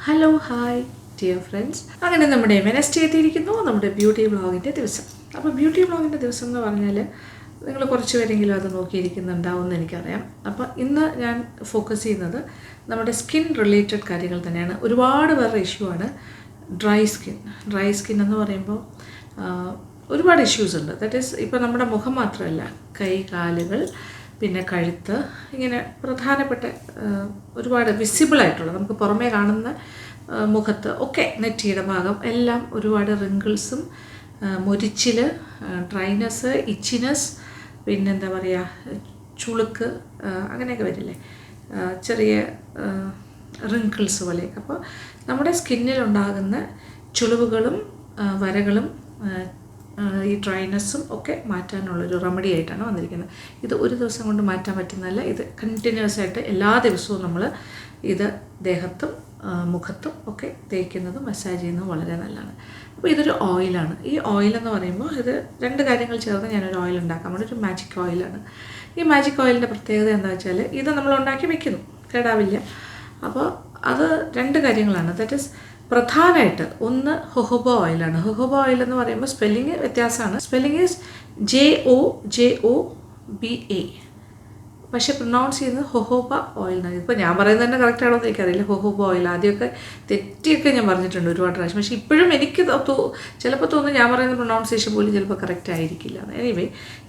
Hello hi dear friends. അങ്ങനെ നമ്മുടെ Wednesday എത്തിയിരിക്കുന്നു, നമ്മുടെ ബ്യൂട്ടി വ്ളോഗിൻ്റെ ദിവസം. അപ്പോൾ ബ്യൂട്ടി വ്ളോഗിൻ്റെ ദിവസം എന്ന് പറഞ്ഞാൽ നിങ്ങൾ കുറച്ച് പേരെങ്കിലും അത് നോക്കിയിരിക്കുന്നുണ്ടാവും എന്ന് എനിക്കറിയാം. അപ്പോൾ ഇന്ന് ഞാൻ ഫോക്കസ് ചെയ്യുന്നത് നമ്മുടെ സ്കിൻ റിലേറ്റഡ് കാര്യങ്ങൾ തന്നെയാണ്. ഒരുപാട് പേരുടെ ഇഷ്യൂ ആണ് ഡ്രൈ സ്കിൻ എന്ന് പറയുമ്പോൾ ഒരുപാട് ഇഷ്യൂസ് ഉണ്ട്. ദാറ്റ് ഈസ് ഇപ്പോൾ നമ്മുടെ മുഖം മാത്രമല്ല, കൈ, കാലുകൾ, പിന്നെ കഴുത്ത്, ഇങ്ങനെ പ്രധാനപ്പെട്ട ഒരുപാട് വിസിബിളായിട്ടുള്ള നമുക്ക് പുറമേ കാണുന്ന മുഖത്ത് ഒക്കെ നെറ്റിയുടെ ഭാഗം എല്ലാം ഒരുപാട് റിങ്കിൾസും, മുരിച്ചിൽ, ഡ്രൈനെസ്, ഇച്ചിനെസ്, പിന്നെന്താ പറയുക, ചുളുക്ക്, അങ്ങനെയൊക്കെ വരില്ലേ, ചെറിയ റിങ്കിൾസ് പോലെയൊക്കെ. അപ്പോൾ നമ്മുടെ സ്കിന്നിലുണ്ടാകുന്ന ചുളിവുകളും വരകളും ഈ ഡ്രൈനെസ്സും ഒക്കെ മാറ്റാനുള്ളൊരു റെമഡി ആയിട്ടാണ് വന്നിരിക്കുന്നത്. ഇത് ഒരു ദിവസം കൊണ്ട് മാറ്റാൻ പറ്റുന്നതല്ല, ഇത് കണ്ടിന്യൂസ് ആയിട്ട് എല്ലാ ദിവസവും നമ്മൾ ഇത് ദേഹത്തും മുഖത്തും ഒക്കെ തേക്കുന്നതും മസാജ് ചെയ്യുന്നതും വളരെ നല്ലതാണ്. അപ്പോൾ ഇതൊരു ഓയിലാണ്. ഈ ഓയിലെന്ന് പറയുമ്പോൾ ഇത് രണ്ട് കാര്യങ്ങൾ ചേർന്ന് ഞാനൊരു ഓയിൽ ഉണ്ടാക്കാൻ വേണ്ടി ഒരു മാജിക് ഓയിലാണ്. ഈ മാജിക് ഓയിലിൻ്റെ പ്രത്യേകത എന്താ വെച്ചാൽ ഇത് നമ്മൾ ഉണ്ടാക്കി വെക്കുന്നു, കേടാവില്ല. അപ്പോൾ അത് രണ്ട് കാര്യങ്ങളാണ്. ദാറ്റ് ഈസ് പ്രധാനമായിട്ട് ഒന്ന് ജോജോബ ഓയിലാണ്. ജോജോബ ഓയിൽ എന്ന് പറയുമ്പോൾ സ്പെല്ലിങ് വ്യത്യാസമാണ്. സ്പെല്ലിങ് ഈസ് JOJOBA, പക്ഷേ പ്രൊനൗൺസ് ചെയ്യുന്നത് ജോജോബ ഓയിൽ എന്നാണ്. ഇപ്പോൾ ഞാൻ പറയുന്നത് തന്നെ കറക്റ്റ് ആണോ എന്ന് എനിക്കറിയില്ല. ജോജോബ ഓയിൽ ആദ്യമൊക്കെ തെറ്റിയൊക്കെ ഞാൻ പറഞ്ഞിട്ടുണ്ട് ഒരുപാട് പ്രാവശ്യം. പക്ഷേ ഇപ്പോഴും എനിക്ക് ചിലപ്പോൾ തോന്നുന്നു ഞാൻ പറയുന്ന പ്രൊനൗൺസിയേഷൻ പോലും ചിലപ്പോൾ കറക്റ്റ് ആയിരിക്കില്ല. എനിവേ,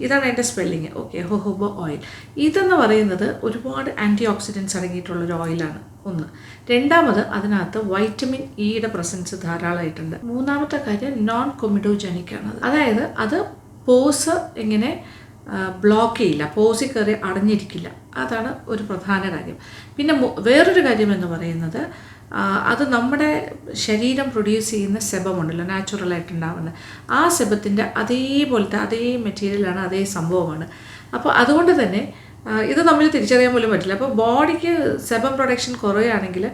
ഇതാണ് എൻ്റെ സ്പെല്ലിങ്. Okay, jojoba oil. ഇതെന്ന് പറയുന്നത് ഒരുപാട് ആൻറ്റി ഓക്സിഡൻസ് അടങ്ങിയിട്ടുള്ളൊരു ഓയിലാണ് ഒന്ന്. രണ്ടാമത്, അതിനകത്ത് വൈറ്റമിൻ ഇയുടെ പ്രസൻസ് ധാരാളമായിട്ടുണ്ട്. മൂന്നാമത്തെ കാര്യം നോൺ കൊമിഡോജനിക് ആണ്. അതായത് അത് പോസ് ഇങ്ങനെ ബ്ലോക്ക് ചെയ്യില്ല, പോസിൽ കയറി അടഞ്ഞിരിക്കില്ല. അതാണ് ഒരു പ്രധാന കാര്യം. പിന്നെ വേറൊരു കാര്യം എന്ന് പറയുന്നത്, അത് നമ്മുടെ ശരീരം പ്രൊഡ്യൂസ് ചെയ്യുന്ന സെബമുണ്ടല്ലോ, നാച്ചുറലായിട്ടുണ്ടാവുന്നത്, ആ സെബത്തിൻ്റെ അതേപോലത്തെ അതേ മെറ്റീരിയലാണ്, അതേ സംഭവമാണ്. അപ്പോൾ അതുകൊണ്ട് തന്നെ ഇത് നമ്മൾ തിരിച്ചറിയാൻ പോലും പറ്റില്ല. അപ്പോൾ ബോഡിക്ക് സെബം പ്രൊഡക്ഷൻ കുറയുകയാണെങ്കിൽ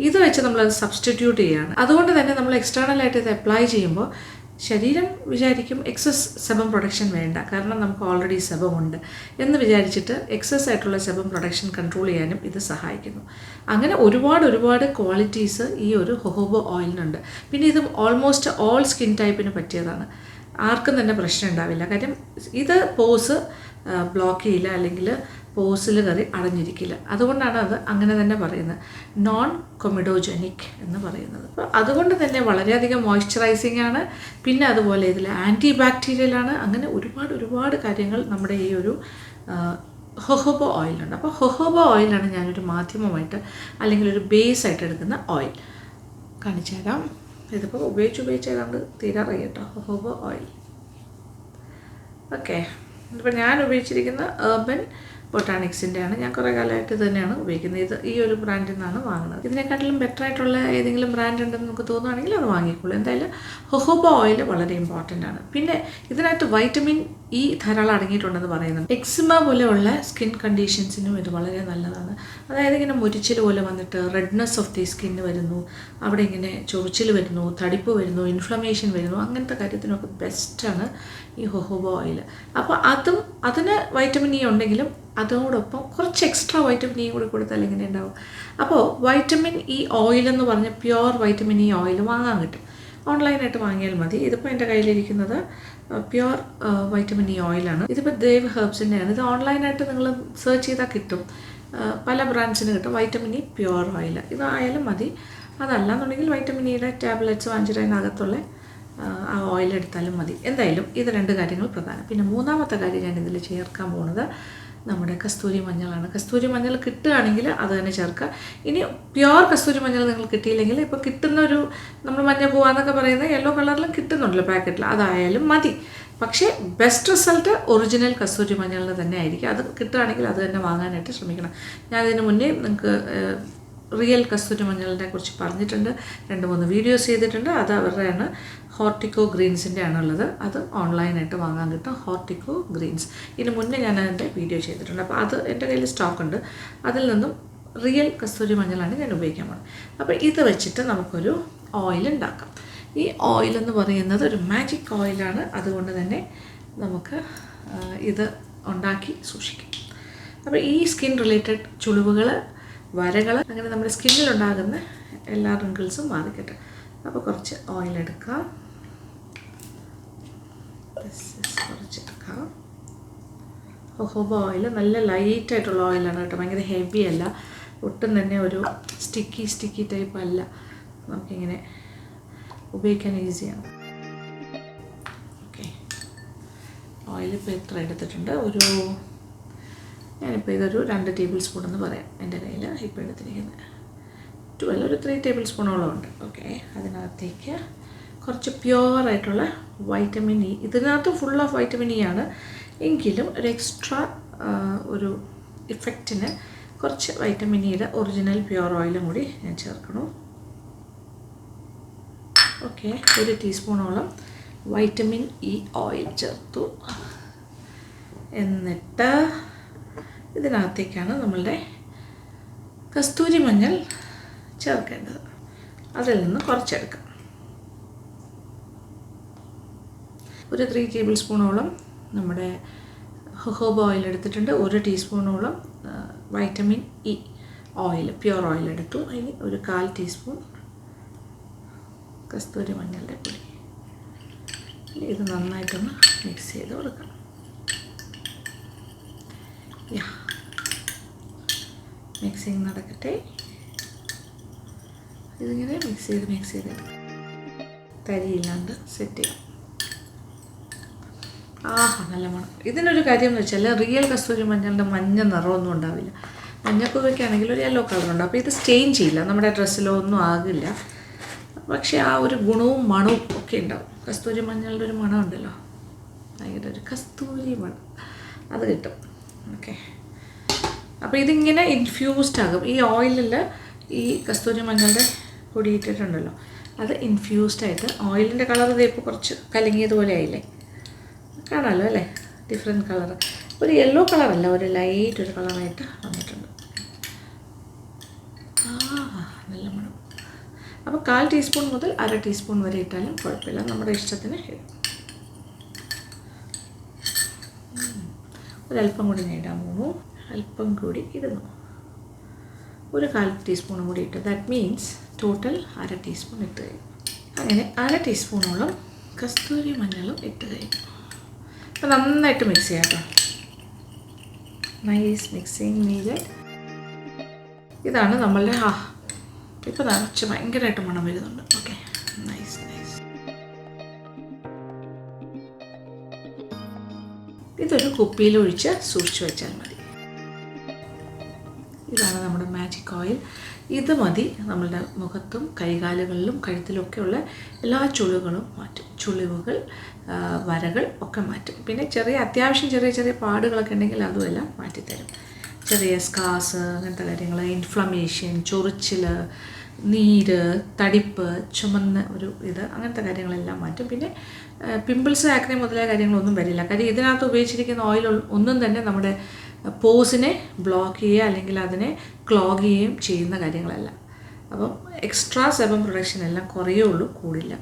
ഇത് വെച്ച് നമ്മളത് സബ്സ്റ്റിറ്റ്യൂട്ട് ചെയ്യുകയാണ്. അതുകൊണ്ട് തന്നെ നമ്മൾ എക്സ്റ്റേണലായിട്ട് ഇത് അപ്ലൈ ചെയ്യുമ്പോൾ ശരീരം വിചാരിക്കും എക്സസ് സെബം പ്രൊഡക്ഷൻ വേണ്ട, കാരണം നമുക്ക് ഓൾറെഡി സെബമുണ്ട് എന്ന് വിചാരിച്ചിട്ട് എക്സസ് ആയിട്ടുള്ള സെബം പ്രൊഡക്ഷൻ കൺട്രോൾ ചെയ്യാനും ഇത് സഹായിക്കുന്നു. അങ്ങനെ ഒരുപാട് ക്വാളിറ്റീസ് ഈ ഒരു ജോജോബ ഓയിലിനുണ്ട്. പിന്നെ ഇത് ഓൾമോസ്റ്റ് ഓൾ സ്കിൻ ടൈപ്പിന് പറ്റിയതാണ്. ആർക്കും തന്നെ പ്രശ്നം ഉണ്ടാവില്ല. കാര്യം ഇത് പോസ് ബ്ലോക്ക് ചെയ്യില്ല, അല്ലെങ്കിൽ പോസിൽ കയറി അടഞ്ഞിരിക്കില്ല. അതുകൊണ്ടാണ് അത് അങ്ങനെ തന്നെ പറയുന്നത്, നോൺ കൊമിഡോജനിക് എന്ന് പറയുന്നത്. അപ്പോൾ അതുകൊണ്ട് തന്നെ വളരെയധികം മോയ്സ്ചറൈസിങ് ആണ്. പിന്നെ അതുപോലെ ഇതിൽ ആൻറ്റി ബാക്ടീരിയലാണ്. അങ്ങനെ ഒരുപാട് കാര്യങ്ങൾ നമ്മുടെ ഈ ഒരു ജോജോബ ഓയിലുണ്ട്. അപ്പോൾ ജോജോബ ഓയിലാണ് ഞാനൊരു മാധ്യമമായിട്ട് അല്ലെങ്കിൽ ഒരു ബേസ് ആയിട്ട് എടുക്കുന്ന ഓയിൽ. കാണിച്ചു തരാം. ഇതിപ്പോൾ ഉപയോഗിച്ചേതാണ്ട് തീരാറായി കേട്ടോ, ജോജോബ ഓയിൽ. ഓക്കെ, ഇപ്പോൾ ഞാൻ ഉപയോഗിച്ചിരിക്കുന്ന UrbanBotanicsൻ്റെ ആണ്. ഞാൻ കുറേ കാലമായിട്ട് ഇത് തന്നെയാണ് ഉപയോഗിക്കുന്നത്. ഇത് ഈ ഒരു ബ്രാൻഡിൽ നിന്നാണ് വാങ്ങുന്നത്. ഇതിനെക്കാട്ടിലും ബെറ്റർ ആയിട്ടുള്ള ഏതെങ്കിലും ബ്രാൻഡ് ഉണ്ടെന്ന് നമുക്ക് തോന്നുകയാണെങ്കിൽ അത് വാങ്ങിക്കോളൂ. എന്തായാലും ജോജോബ ഓയിൽ വളരെ ഇമ്പോർട്ടൻ്റ് ആണ്. പിന്നെ ഇതിനകത്ത് വൈറ്റമിൻ ഇ ധാരാളം അടങ്ങിയിട്ടുണ്ടെന്ന് പറയുന്നുണ്ട്. എക്സിമ പോലെയുള്ള സ്കിൻ കണ്ടീഷൻസിനും ഇത് വളരെ നല്ലതാണ്. അതായത് ഇങ്ങനെ മുരിച്ചിൽ പോലെ വന്നിട്ട് റെഡ്നെസ് ഓഫ് ദി സ്കിന്ന് വരുന്നു, അവിടെ ഇങ്ങനെ ചൊറിച്ചിൽ വരുന്നു, തടിപ്പ് വരുന്നു, ഇൻഫ്ലമേഷൻ വരുന്നു, അങ്ങനത്തെ കാര്യത്തിനൊക്കെ ബെസ്റ്റാണ് ഈ ജോജോബ ഓയിൽ. അപ്പോൾ അതിന് വൈറ്റമിൻ ഇ ഉണ്ടെങ്കിലും അതോടൊപ്പം കുറച്ച് എക്സ്ട്രാ വൈറ്റമിൻ ഇ കൂടി കൊടുത്താൽ എങ്ങനെ ഉണ്ടാവും. അപ്പോൾ വൈറ്റമിൻ ഇ ഓയിൽ എന്ന് പറഞ്ഞ പ്യുവർ വൈറ്റമിൻ ഇ ഓയിൽ വാങ്ങാൻ കിട്ടും. ഓൺലൈനായിട്ട് വാങ്ങിയാൽ മതി. ഇതിപ്പോൾ എൻ്റെ കയ്യിലിരിക്കുന്നത് പ്യുവർ വൈറ്റമിൻ ഇ ഓയിലാണ്. ഇതിപ്പോൾ ദേവ് ഹെർബ്സിൻ്റെയാണ്. ഇത് ഓൺലൈനായിട്ട് നിങ്ങൾ സെർച്ച് ചെയ്താൽ കിട്ടും, പല ബ്രാൻഡ്സിന് കിട്ടും. വൈറ്റമിൻ ഇ പ്യുവർ ഓയിൽ ഇതായാലും മതി. അതല്ലാന്നുണ്ടെങ്കിൽ വൈറ്റമിൻ ഇയുടെ ടാബ്ലറ്റ്സ് വാങ്ങിച്ചിട്ട് അതിനകത്തുള്ള ആ ഓയിൽ എടുത്താലും മതി. എന്തായാലും ഇത് രണ്ട് കാര്യങ്ങൾ പ്രധാനം. പിന്നെ മൂന്നാമത്തെ കാര്യം ഞാൻ ഇതിൽ ചേർക്കാൻ പോകുന്നത് നമ്മുടെ കസ്തൂരി മഞ്ഞളാണ്. കസ്തൂരി മഞ്ഞൾ കിട്ടുകയാണെങ്കിൽ അത് തന്നെ ചേർക്കുക. ഇനി പ്യുവർ കസ്തൂരി മഞ്ഞൾ നിങ്ങൾ കിട്ടിയില്ലെങ്കിൽ ഇപ്പോൾ കിട്ടുന്ന ഒരു നമ്മൾ മഞ്ഞൾ പോവാന്നൊക്കെ പറയുന്ന യെല്ലോ കളറിലും കിട്ടുന്നുണ്ടല്ലോ പാക്കറ്റിൽ, അതായാലും മതി. പക്ഷേ ബെസ്റ്റ് റിസൾട്ട് ഒറിജിനൽ കസ്തൂരി മഞ്ഞളിന് തന്നെ ആയിരിക്കും. അത് കിട്ടുകയാണെങ്കിൽ അത് തന്നെ വാങ്ങാനായിട്ട് ശ്രമിക്കണം. ഞാനതിന് മുന്നേ നിങ്ങൾക്ക് റിയൽ കസ്തൂരി മഞ്ഞളിനെ കുറിച്ച് പറഞ്ഞിട്ടുണ്ട്, 2-3 വീഡിയോസ് ചെയ്തിട്ടുണ്ട്. അത് അവരുടെയാണ്, ഹോർട്ടിക്കോ ഗ്രീൻസിൻ്റെ ആണുള്ളത്. അത് ഓൺലൈനായിട്ട് വാങ്ങാൻ കിട്ടും, ഹോർട്ടിക്കോ ഗ്രീൻസ്. ഇതിന് മുന്നേ ഞാൻ അതിൻ്റെ വീഡിയോ ചെയ്തിട്ടുണ്ട്. അപ്പോൾ അത് എൻ്റെ കയ്യിൽ സ്റ്റോക്ക് ഉണ്ട്. അതിൽ നിന്നും റിയൽ കസ്തൂരി മഞ്ഞളാണ് ഞാൻ ഉപയോഗിക്കാൻ പോകുന്നത്. അപ്പോൾ ഇത് വെച്ചിട്ട് നമുക്കൊരു ഓയിൽ ഉണ്ടാക്കാം. ഈ ഓയിൽ എന്ന് പറയുന്നത് ഒരു മാജിക് ഓയിലാണ്. അതുകൊണ്ട് തന്നെ നമുക്ക് ഇത് ഉണ്ടാക്കി സൂക്ഷിക്കാം. അപ്പോൾ ഈ സ്കിൻ റിലേറ്റഡ് ചുളിവുകൾ, വരകൾ, അങ്ങനെ നമ്മുടെ സ്കിന്നിലുണ്ടാകുന്ന എല്ലാ റിങ്കിൾസും മാറിക്കിട്ടും. അപ്പോൾ കുറച്ച് ഓയിൽ എടുക്കാം. കുറച്ച് എടുക്കാം. ജോജോബ ഓയിൽ നല്ല ലൈറ്റായിട്ടുള്ള ഓയിലാണ് കേട്ടോ, ഭയങ്കര ഹെവി അല്ല, ഒട്ടും തന്നെ ഒരു സ്റ്റിക്കി ടൈപ്പ് അല്ല, നമുക്കിങ്ങനെ ഉപയോഗിക്കാൻ ഈസിയാണ്. ഓക്കെ, ഓയിൽ ഇപ്പോൾ ഇത്ര എടുത്തിട്ടുണ്ട്. ഞാനിപ്പോൾ ഇതൊരു 2 ടേബിൾ സ്പൂൺ എന്ന് പറയാം എൻ്റെ കയ്യിൽ ഇപ്പോൾ എടുത്തിരിക്കുന്നത്. 12 ഒരു 3 ടേബിൾ സ്പൂണോളം ഉണ്ട്. ഓക്കെ, അതിനകത്തേക്ക് കുറച്ച് പ്യുവറായിട്ടുള്ള വൈറ്റമിൻ ഇ, ഇതിനകത്ത് ഫുൾ ഓഫ് വൈറ്റമിൻ ഇ ആണ്, എങ്കിലും ഒരു എക്സ്ട്രാ ഒരു ഇഫക്റ്റിന് കുറച്ച് വൈറ്റമിൻ ഇയുടെ ഒറിജിനൽ പ്യുവർ ഓയിലും കൂടി ഞാൻ ചേർക്കണം. ഓക്കെ, 1 ടീസ്പൂണോളം വൈറ്റമിൻ ഇ ഓയിൽ ചേർത്തു. എന്നിട്ട് ഇതിനകത്തേക്കാണ് നമ്മളുടെ കസ്തൂരി മഞ്ഞൾ ചേർക്കേണ്ടത്. അതിൽ നിന്ന് കുറച്ചെടുക്കാം. ഒരു 3 ടേബിൾ സ്പൂണോളം നമ്മുടെ ജോജോബ ഓയിൽ എടുത്തിട്ടുണ്ട്. 1 ടീസ്പൂണോളം vitamin E oil, pure oil എടുത്തു. ഇനി ഒരു 1/4 ടീസ്പൂൺ കസ്തൂരി മഞ്ഞളുടെ പൊടി. ഇത് നന്നായിട്ടൊന്ന് മിക്സ് ചെയ്ത് കൊടുക്കണം. മിക്സിങ് നടക്കട്ടെ. ഇതിങ്ങനെ മിക്സ് ചെയ്ത് തരിയില്ലാണ്ട് സെറ്റ് ചെയ്യാം. നല്ല മണം. ഇതിനൊരു കാര്യം എന്ന് വെച്ചാൽ റിയൽ കസ്തൂരി മഞ്ഞളുടെ മഞ്ഞ നിറമൊന്നും ഉണ്ടാവില്ല. മഞ്ഞക്കുവയ്ക്കാണെങ്കിൽ ഒരു യെല്ലോ കളറുണ്ട്. അപ്പോൾ ഇത് സ്റ്റെയിൻ ചെയ്യില്ല, നമ്മുടെ ഡ്രസ്സിലോ ഒന്നും ആകില്ല. പക്ഷേ ആ ഒരു ഗുണവും മണവും ഒക്കെ ഉണ്ടാവും. കസ്തൂരി മഞ്ഞളുടെ ഒരു മണം ഉണ്ടല്ലോ, ഭയങ്കര ഒരു കസ്തൂരി മണം, അത് കിട്ടും. ഓക്കെ, അപ്പോൾ ഇതിങ്ങനെ ഇൻഫ്യൂസ്ഡ് ആകും. ഈ ഓയിലിൽ ഈ കസ്തൂരി മഞ്ഞളുടെ പൊടി ഇട്ടിട്ടുണ്ടല്ലോ, അത് ഇൻഫ്യൂസ്ഡ് ആയിട്ട് ഓയിലിൻ്റെ കളർ ഇപ്പോൾ കുറച്ച് കലങ്ങിയതുപോലെ ആയില്ലേ, കാണാമല്ലോ അല്ലേ, ഡിഫറെൻറ്റ് കളർ. ഒരു യെല്ലോ കളറല്ല, ഒരു ലൈറ്റ് ഒരു കളറായിട്ട് വന്നിട്ടുണ്ട്. നല്ല മണം. അപ്പോൾ 1/4 ടീസ്പൂൺ മുതൽ 1/2 ടീസ്പൂൺ വരെ ഇട്ടാലും കുഴപ്പമില്ല, നമ്മുടെ ഇഷ്ടത്തിന് ഇടും. ഒരല്പം കൂടി ഞാൻ ഇടാൻ പോകുന്നു. അല്പം കൂടി ഇടുന്നു. ഒരു 1/4 ടീസ്പൂൺ കൂടി ഇട്ടു. ദാറ്റ് മീൻസ് ടോട്ടൽ 1/2 ടീസ്പൂൺ ഇട്ട് കഴിഞ്ഞു. അങ്ങനെ 1/2 ടീസ്പൂണോളം കസ്തൂരി മഞ്ഞളും ഇട്ട് കഴിഞ്ഞു. അപ്പോൾ നന്നായിട്ട് മിക്സ് ചെയ്യാം കേട്ടോ. Nice mixing needed. ഇതാണ് നമ്മളുടെ ഇപ്പോൾ നിറച്ച് ഭയങ്കരമായിട്ട് മണം വരുന്നുണ്ട്. Okay, nice. ഇതൊരു കുപ്പിയിൽ ഒഴിച്ച് സൂക്ഷിച്ച് വെച്ചാൽ മതി. ഇതാണ് നമ്മുടെ മാജിക് ഓയിൽ. ഇത് മതി നമ്മളുടെ മുഖത്തും കൈകാലുകളിലും കഴുത്തിലൊക്കെയുള്ള എല്ലാ ചുളിവുകളും മാറ്റും. ചുളിവുകൾ, വരകൾ ഒക്കെ മാറ്റും. പിന്നെ അത്യാവശ്യം ചെറിയ പാടുകളൊക്കെ ഉണ്ടെങ്കിൽ അതുമെല്ലാം മാറ്റിത്തരും. ചെറിയ സ്കാർസ്, അങ്ങനത്തെ കാര്യങ്ങൾ, ഇൻഫ്ലമേഷൻ, ചൊറിച്ചിൽ, നീര്, തടിപ്പ്, ചുമന്ന ഒരു അങ്ങനത്തെ കാര്യങ്ങളെല്ലാം മാറ്റും. പിന്നെ പിമ്പിൾസ്, ആക്നെ മുതലായ കാര്യങ്ങളൊന്നും വരില്ല. കാര്യം ഇതിനകത്ത് ഉപയോഗിച്ചിരിക്കുന്ന ഓയിൽ ഒന്നും തന്നെ നമ്മുടെ പോസിനെ ബ്ലോക്ക് ചെയ്യുക അല്ലെങ്കിൽ അതിനെ ക്ലോഗ് ചെയ്യുകയും ചെയ്യുന്ന കാര്യങ്ങളല്ല. അപ്പം എക്സ്ട്രാ സെബം പ്രൊഡക്ഷൻ എല്ലാം കുറയുള്ളൂ, കൂടില്ല.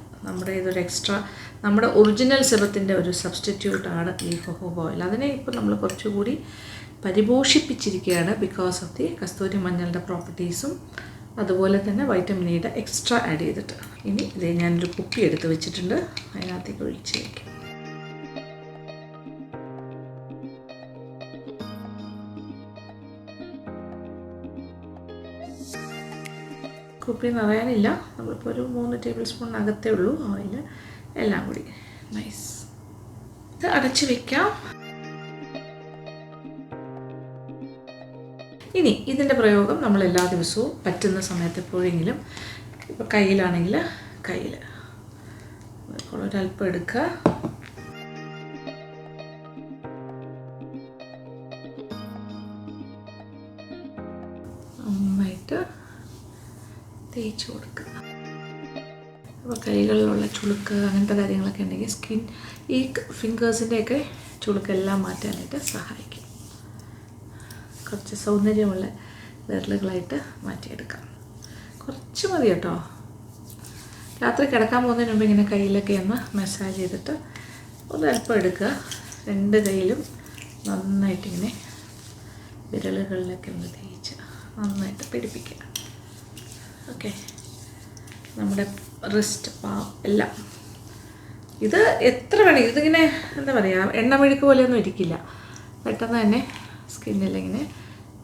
ഇതൊരു എക്സ്ട്രാ നമ്മുടെ ഒറിജിനൽ സെബത്തിൻ്റെ ഒരു സബ്സ്റ്റിറ്റ്യൂട്ടാണ് ഈ ജോജോബ ഓയിൽ. അതിനെ ഇപ്പോൾ നമ്മൾ കുറച്ചുകൂടി പരിപോഷിപ്പിച്ചിരിക്കുകയാണ് ബിക്കോസ് ഓഫ് ദി കസ്തൂരി മഞ്ഞളുടെ പ്രോപ്പർട്ടീസും അതുപോലെ തന്നെ വൈറ്റമിൻ ഇയുടെ എക്സ്ട്രാ ആഡ് ചെയ്തിട്ട്. ഇനി ഞാനൊരു കുപ്പി എടുത്ത് വെച്ചിട്ടുണ്ട്, അതിനകത്തേക്ക് ഒഴിച്ച് വയ്ക്കാം. കുപ്പി നിറയാനില്ല, നമ്മളിപ്പോൾ ഒരു 3 ടേബിൾ സ്പൂണിനകത്തേ ഉള്ളൂ ഓയിൽ, എല്ലാം കൂടി. നൈസ്. ഇത് അടച്ച് വയ്ക്കാം. ഇനി ഇതിൻ്റെ പ്രയോഗം നമ്മൾ എല്ലാ ദിവസവും പറ്റുന്ന സമയത്ത് എപ്പോഴെങ്കിലും, ഇപ്പോൾ കയ്യിലാണെങ്കിൽ കയ്യിൽ ഒരല്പം എടുക്കുക, നന്നായിട്ട് തേച്ച് കൊടുക്കുക. അപ്പോൾ കൈകളിലുള്ള ചുളുക്ക് അങ്ങനത്തെ കാര്യങ്ങളൊക്കെ ഉണ്ടെങ്കിൽ ഈ ഫിംഗേഴ്സിൻ്റെയൊക്കെ ചുളുക്കെല്ലാം മാറ്റാനായിട്ട് സഹായിക്കും. കുറച്ച് സൗന്ദര്യമുള്ള വിരലുകളായിട്ട് മാറ്റിയെടുക്കാം. കുറച്ച് മതി കേട്ടോ. രാത്രി കിടക്കാൻ പോകുന്നതിന് മുമ്പ് ഇങ്ങനെ കയ്യിലൊക്കെ ഒന്ന് മസാജ് ചെയ്തിട്ട് ഒരല്പം എടുക്കുക. 2 കൈയിലും നന്നായിട്ടിങ്ങനെ വിരലുകളിലൊക്കെ ഒന്ന് തേച്ച് നന്നായിട്ട് പിടിപ്പിക്കുക. ഓക്കെ, നമ്മുടെ റിസ്റ്റ് പാം എല്ലാം. ഇത് എത്ര വേണമെങ്കിൽ ഇതിങ്ങനെ എന്താ പറയുക, എണ്ണ മെഴുക്ക് പോലെയൊന്നും ഇരിക്കില്ല, പെട്ടെന്ന് തന്നെ സ്കിന്നിൽ ഇങ്ങനെ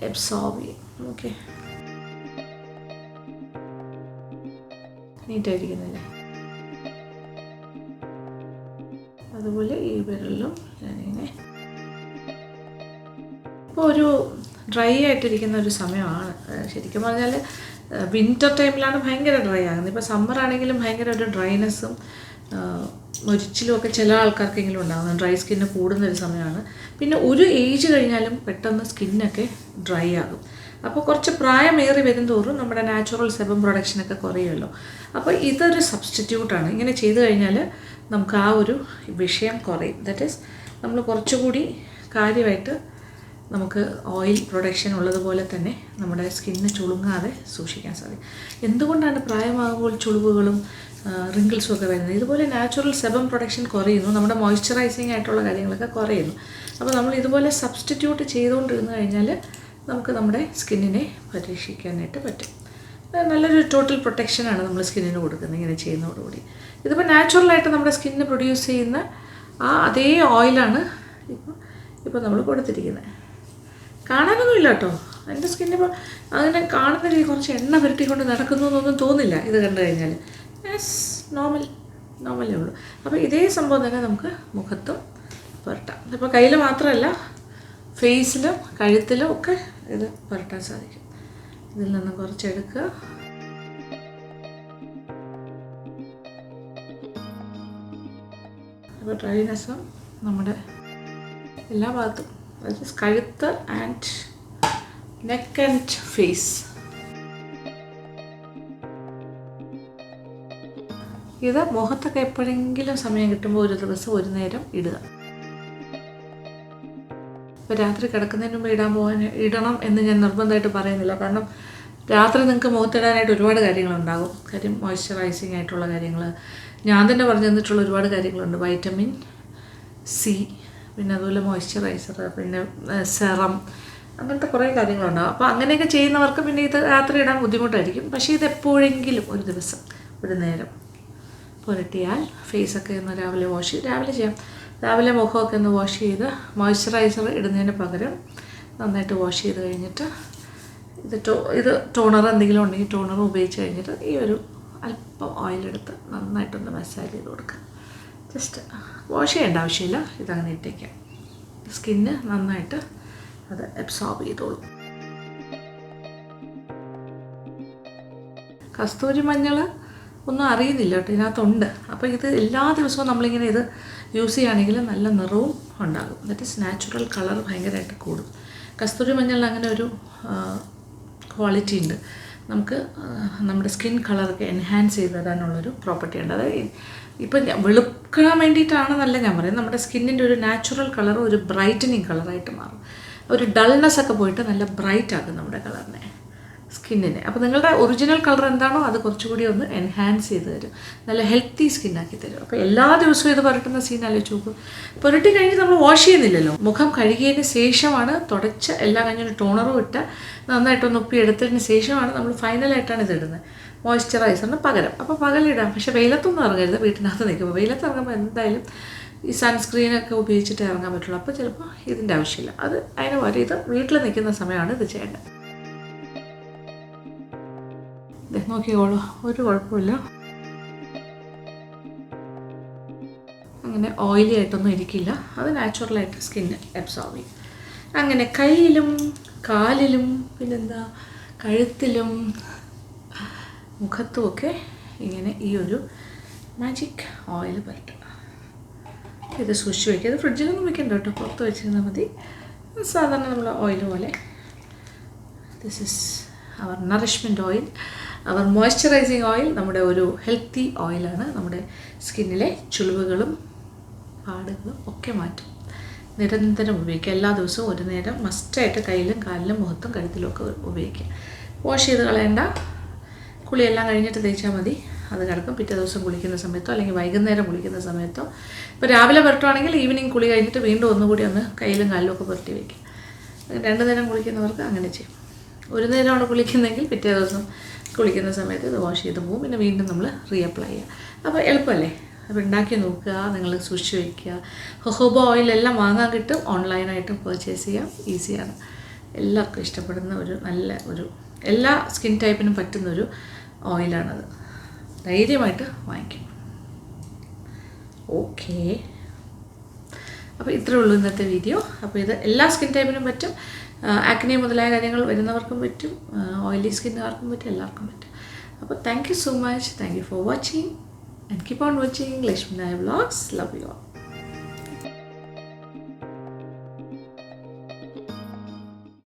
അബ്സോർബ് ചെയ്യും. ഓക്കെ, നീറ്റായിരിക്കുന്നില്ലേ? അതുപോലെ ഈ വിരലിലും ഞാനിങ്ങനെ ഇപ്പോൾ ഒരു ഡ്രൈ ആയിട്ടിരിക്കുന്ന ഒരു സമയമാണ്. ശരിക്കും പറഞ്ഞാൽ വിൻ്റർ ടൈമിലാണ് ഭയങ്കര ഡ്രൈ ആകുന്നത്. ഇപ്പോൾ സമ്മർ ആണെങ്കിലും ഭയങ്കര ഒരു ഡ്രൈനെസ്സും മൊരിച്ചിലും ഒക്കെ ചില ആൾക്കാർക്കെങ്കിലും ഉണ്ടാകുന്നത്. ഡ്രൈ സ്കിന്ന് കൂടുന്നൊരു സമയമാണ്. പിന്നെ ഒരു ഏജ് കഴിഞ്ഞാലും പെട്ടെന്ന് സ്കിന്നൊക്കെ ഡ്രൈ ആകും. അപ്പോൾ കുറച്ച് പ്രായമേറി വരും തോറും നമ്മുടെ നാച്ചുറൽ സെബം പ്രൊഡക്ഷനൊക്കെ കുറയുമല്ലോ. അപ്പോൾ ഇതൊരു സബ്സ്റ്റിറ്റ്യൂട്ടാണ്. ഇങ്ങനെ ചെയ്തു കഴിഞ്ഞാൽ നമുക്ക് ആ ഒരു വിഷയം കുറയും. ദാറ്റ് ഈസ് നമ്മൾ കുറച്ചുകൂടി കാര്യമായിട്ട് നമുക്ക് ഓയിൽ പ്രൊഡക്ഷൻ ഉള്ളതുപോലെ തന്നെ നമ്മുടെ സ്കിന്ന് ചുളുങ്ങാതെ സൂക്ഷിക്കാൻ സാധിക്കും. എന്തുകൊണ്ടാണ് പ്രായമാകുമ്പോൾ ചുളിവുകളും റിങ്കിൾസും ഒക്കെ വരുന്നത്? ഇതുപോലെ നാച്ചുറൽ സെബം പ്രൊഡക്ഷൻ കുറയുന്നു, നമ്മുടെ മോയ്സ്ചറൈസിങ് ആയിട്ടുള്ള കാര്യങ്ങളൊക്കെ കുറയുന്നു. അപ്പോൾ നമ്മൾ ഇതുപോലെ സബ്സ്റ്റിറ്റ്യൂട്ട് ചെയ്തുകൊണ്ടിരുന്നു കഴിഞ്ഞാൽ നമുക്ക് നമ്മുടെ സ്കിന്നിനെ പരീക്ഷിക്കാനായിട്ട് പറ്റും. നല്ലൊരു ടോട്ടൽ പ്രൊട്ടക്ഷനാണ് നമ്മൾ സ്കിന്നിന് കൊടുക്കുന്നത് ഇങ്ങനെ ചെയ്യുന്നതോടുകൂടി. ഇതിപ്പോൾ നാച്ചുറലായിട്ട് നമ്മുടെ സ്കിന്ന് പ്രൊഡ്യൂസ് ചെയ്യുന്ന ആ അതേ ഓയിലാണ് ഇപ്പോൾ നമ്മൾ കൊടുത്തിരിക്കുന്നത്. കാണാനൊന്നുമില്ല കേട്ടോ, എൻ്റെ സ്കിന്നിപ്പോൾ അങ്ങനെ കാണുന്ന രീതി കുറച്ച് എണ്ണ പുരട്ടിക്കൊണ്ട് നടക്കുന്നു എന്നൊന്നും തോന്നില്ല ഇത് കണ്ടു കഴിഞ്ഞാൽ. നോർമലേ ഉള്ളൂ. അപ്പോൾ ഇതേ സംഭവം തന്നെ നമുക്ക് മുഖത്തും പുരട്ടാം. ഇപ്പോൾ കയ്യിൽ മാത്രമല്ല, ഫേസിലും കഴുത്തിലും ഒക്കെ ഇത് പുരട്ടാൻ സാധിക്കും. ഇതിൽ നിന്ന് കുറച്ചെടുക്കുക. അപ്പോൾ ഡ്രൈനെസ്സും നമ്മുടെ എല്ലാ ഭാഗത്തും, അതായത് കഴുത്ത് ആൻഡ് നെക്ക് ആൻഡ് ഫേസ്. ഇത് മുഖത്തൊക്കെ എപ്പോഴെങ്കിലും സമയം കിട്ടുമ്പോൾ ഒരു ദിവസം ഒരു നേരം ഇടുക. ഇപ്പോൾ രാത്രി കിടക്കുന്നതിന് മുമ്പ് ഇടണം എന്ന് ഞാൻ നിർബന്ധമായിട്ട് പറയുന്നില്ല. കാരണം രാത്രി നിങ്ങൾക്ക് മുഖത്തിടാനായിട്ട് ഒരുപാട് കാര്യങ്ങളുണ്ടാകും. കാര്യം മോയ്സ്ചറൈസിങ് ആയിട്ടുള്ള കാര്യങ്ങൾ ഞാൻ തന്നെ പറഞ്ഞു തന്നിട്ടുള്ള ഒരുപാട് കാര്യങ്ങളുണ്ട്. വൈറ്റമിൻ സി, പിന്നെ അതുപോലെ മോയ്സ്ചറൈസർ, പിന്നെ സെറം, അങ്ങനത്തെ കുറേ കാര്യങ്ങളുണ്ടാകും. അപ്പോൾ അങ്ങനെയൊക്കെ ചെയ്യുന്നവർക്ക് പിന്നെ ഇത് രാത്രി ഇടാൻ ബുദ്ധിമുട്ടായിരിക്കും. പക്ഷേ ഇത് എപ്പോഴെങ്കിലും ഒരു ദിവസം ഒരു നേരം പുരട്ടിയാൽ ഫേസൊക്കെ ഒന്ന് രാവിലെ വാഷ് ചെയ്ത്, രാവിലെ ചെയ്യാം, രാവിലെ മുഖമൊക്കെ ഒന്ന് വാഷ് ചെയ്ത് മോയ്സ്ചറൈസർ ഇടുന്നതിന് പകരം നന്നായിട്ട് വാഷ് ചെയ്ത് കഴിഞ്ഞിട്ട് ഇത് ടോണർ എന്തെങ്കിലും ഉണ്ടെങ്കിൽ ടോണർ ഉപയോഗിച്ച് കഴിഞ്ഞിട്ട് ഈ ഒരു അല്പം ഓയിലെടുത്ത് നന്നായിട്ടൊന്ന് മസാജ് ചെയ്ത് കൊടുക്കുക. ജസ്റ്റ് വാഷ് ചെയ്യേണ്ട ആവശ്യമില്ല, ഇതങ്ങനെ ഇട്ടേക്കാം. സ്കിന്ന് നന്നായിട്ട് അത് അബ്സോർബ് ചെയ്തോളും. കസ്തൂരി മഞ്ഞൾ ഒന്നും അറിയുന്നില്ല കേട്ടോ, ഇതിനകത്തുണ്ട്. അപ്പോൾ ഇത് എല്ലാ ദിവസവും നമ്മളിങ്ങനെ ഇത് യൂസ് ചെയ്യുകയാണെങ്കിൽ നല്ല നിറവും ഉണ്ടാകും. ദാറ്റ് ഈസ് നാച്ചുറൽ കളർ ഭയങ്കരമായിട്ട് കൂടും. കസ്തൂരി മഞ്ഞളിൽ അങ്ങനെ ഒരു ക്വാളിറ്റി ഉണ്ട്, നമുക്ക് നമ്മുടെ സ്കിൻ കളറൊക്കെ എൻഹാൻസ് ചെയ്ത് തരാനുള്ളൊരു പ്രോപ്പർട്ടി ഉണ്ട്. അതായത് ഇപ്പം വെളുക്കാൻ വേണ്ടിയിട്ടാണെന്നല്ല ഞാൻ പറയുന്നത്, നമ്മുടെ സ്കിന്നിൻ്റെ ഒരു നാച്ചുറൽ കളർ ഒരു ബ്രൈറ്റനിങ് കളറായിട്ട് മാറും. ഒരു ഡൾനെസ് ഒക്കെ പോയിട്ട് നല്ല ബ്രൈറ്റ് ആക്കും നമ്മുടെ കളറിനെ, സ്കിന്നിനെ. അപ്പോൾ നിങ്ങളുടെ ഒറിജിനൽ കളർ എന്താണോ അത് കുറച്ചുകൂടി ഒന്ന് എൻഹാൻസ് ചെയ്ത് തരും, നല്ല ഹെൽത്തി സ്കിന്നാക്കി തരും. അപ്പോൾ എല്ലാ ദിവസവും ഇത് പുരട്ടുന്ന സീൻ ആലോചിച്ച് നോക്കും. പുരട്ടി കഴിഞ്ഞ് നമ്മൾ വാഷ് ചെയ്യുന്നില്ലല്ലോ, മുഖം കഴുകിയതിന് ശേഷമാണ് തുടച്ച് എല്ലാം കഴിഞ്ഞൊരു ടോണറും ഇട്ട് നന്നായിട്ടൊന്ന് ഉപ്പി എടുത്തതിന് ശേഷമാണ് നമ്മൾ ഫൈനലായിട്ടാണ് ഇത് ഇടുന്നത്, മോയ്സ്ചറൈസറിന് പകരം. അപ്പോൾ പകലിടാം, പക്ഷേ വെയിലത്തൊന്നും ഇറങ്ങരുത്. വീട്ടിനകത്ത് നിൽക്കുമ്പോൾ വെയിലത്ത് ഇറങ്ങുമ്പോൾ എന്തായാലും ഈ സൺസ്ക്രീനൊക്കെ ഉപയോഗിച്ചിട്ട് ഇറങ്ങാൻ പറ്റുള്ളൂ. അപ്പോൾ ചിലപ്പോൾ ഇതിൻ്റെ ആവശ്യമില്ല. അത് അതിന് പകരം ഇത് വീട്ടിൽ നിൽക്കുന്ന സമയമാണ് ഇത് ചെയ്യേണ്ടത്. നോക്കിക്കോളൂ, ഒരു കുഴപ്പമില്ല. അങ്ങനെ ഓയിലി ആയിട്ടൊന്നും ഇരിക്കില്ല, അത് നാച്ചുറലായിട്ട് സ്കിന്ന് അബ്സോർബ് ചെയ്യും. അങ്ങനെ കയ്യിലും കാലിലും പിന്നെന്താ കഴുത്തിലും മുഖത്തുമൊക്കെ ഇങ്ങനെ ഈ ഒരു മാജിക് ഓയിൽ പുരട്ടുക. ഇത് സൂക്ഷിച്ച് വയ്ക്കുക. ഇത് ഫ്രിഡ്ജിലൊന്നും വയ്ക്കണ്ട കേട്ടോ, പുറത്ത് വെച്ചിരുന്നാൽ മതി. സാധാരണ നമ്മൾ ഓയിൽ പോലെ. This is our nourishment oil, our moisturising oil. നമ്മുടെ ഒരു ഹെൽത്തി ഓയിലാണ്, നമ്മുടെ സ്കിന്നിലെ ചുളിവുകളും പാടുകളും ഒക്കെ മാറ്റും. നിരന്തരം ഉപയോഗിക്കുക. എല്ലാ ദിവസവും ഒരു നേരം മസ്റ്റായിട്ട് കയ്യിലും കാലിലും മുഖത്തും കഴുത്തിലും ഒക്കെ ഉപയോഗിക്കുക. വാഷ് ചെയ്ത് കളയേണ്ട, കുളിയെല്ലാം കഴിഞ്ഞിട്ട് തേച്ചാൽ മതി. അത് കിടക്കും. പിറ്റേ ദിവസം കുളിക്കുന്ന സമയത്തോ അല്ലെങ്കിൽ വൈകുന്നേരം കുളിക്കുന്ന സമയത്തോ. ഇപ്പോൾ രാവിലെ പുരട്ടുവാണെങ്കിൽ ഈവനിങ് കുളി കഴിഞ്ഞിട്ട് വീണ്ടും ഒന്നുകൂടി ഒന്ന് കയ്യിലും കാലിലും ഒക്കെ പുരട്ടി വയ്ക്കുക. 2 നേരം കുളിക്കുന്നവർക്ക് അങ്ങനെ ചെയ്യും. ഒരു നേരമാണ് കുളിക്കുന്നതെങ്കിൽ പിറ്റേ ദിവസം കുളിക്കുന്ന സമയത്ത് ഇത് വാഷ് ചെയ്ത് പോകും. പിന്നെ വീണ്ടും നമ്മൾ റീഅപ്ലൈ ചെയ്യുക. അപ്പോൾ എളുപ്പമല്ലേ? അപ്പോൾ ഉണ്ടാക്കി നോക്കുക, നിങ്ങൾ സൂക്ഷിച്ച് വയ്ക്കുക. ജോജോബ ഓയിലെല്ലാം വാങ്ങാൻ കിട്ടും, ഓൺലൈനായിട്ടും പർച്ചേസ് ചെയ്യാം, ഈസിയാണ്. എല്ലാവർക്കും ഇഷ്ടപ്പെടുന്ന ഒരു നല്ല എല്ലാ സ്കിൻ ടൈപ്പിനും പറ്റുന്നൊരു ഓയിലാണത്. ധൈര്യമായിട്ട് വാങ്ങിക്കും. ഓക്കേ, അപ്പോൾ ഇത്രയേ ഉള്ളൂ ഇന്നത്തെ വീഡിയോ. അപ്പോൾ ഇത് എല്ലാ സ്കിൻ ടൈപ്പിനും പറ്റും. ആക്നെ മുതലായ കാര്യങ്ങൾ വരുന്നവർക്കും പറ്റും, ഓയിലി സ്കിന്നുകാർക്കും പറ്റും, എല്ലാവർക്കും പറ്റും. അപ്പോൾ thank you so much. Thank you for watching and keep on watching Lekshmi Nair vlogs. Love you all.